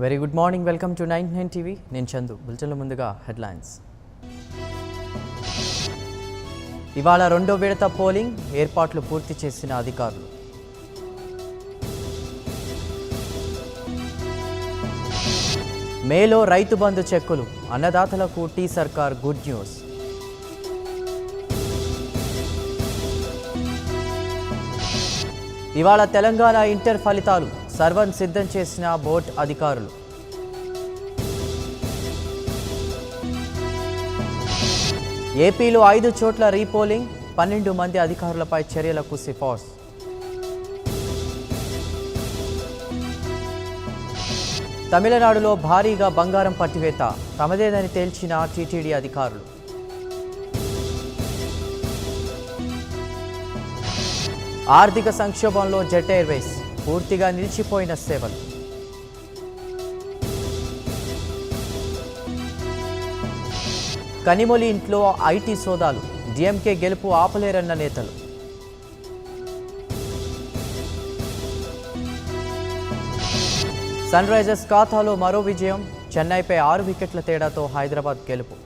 Very good morning, welcome to 99 TV. నేను చందు. బులెటిన్ల ముందుగా headlines. ఇవాళ రెండో విడత పోలింగ్ ఏర్పాట్లు పూర్తి చేసిన అధికారులు. మేలో రైతు బంధు చెక్కులు, అన్నదాతలకు టీ సర్కార్ గుడ్ న్యూస్. ఇవాళ తెలంగాణ ఇంటర్ ఫలితాలు, సర్వం సిద్ధం చేసిన బోర్డు అధికారులు. ఏపీలో 5 చోట్ల రీపోలింగ్, 12 మంది అధికారులపై చర్యలకు సిఫార్సు. తమిళనాడులో భారీగా బంగారం పట్టివేత, తమదేదని తేల్చిన టీటీడీ అధికారులు. ఆర్థిక సంక్షోభంలో జెట్ ఎయిర్వేస్, పూర్తిగా నిలిచిపోయిన సేవలు. కనిమొలి ఇంట్లో ఐటీ సోదాలు, డిఎంకే గెలుపు ఆపలేరన్న నేతలు. సన్ రైజర్స్ ఖాతాలో మరో విజయం, చెన్నైపై 6 వికెట్ల తేడాతో హైదరాబాద్ గెలుపు.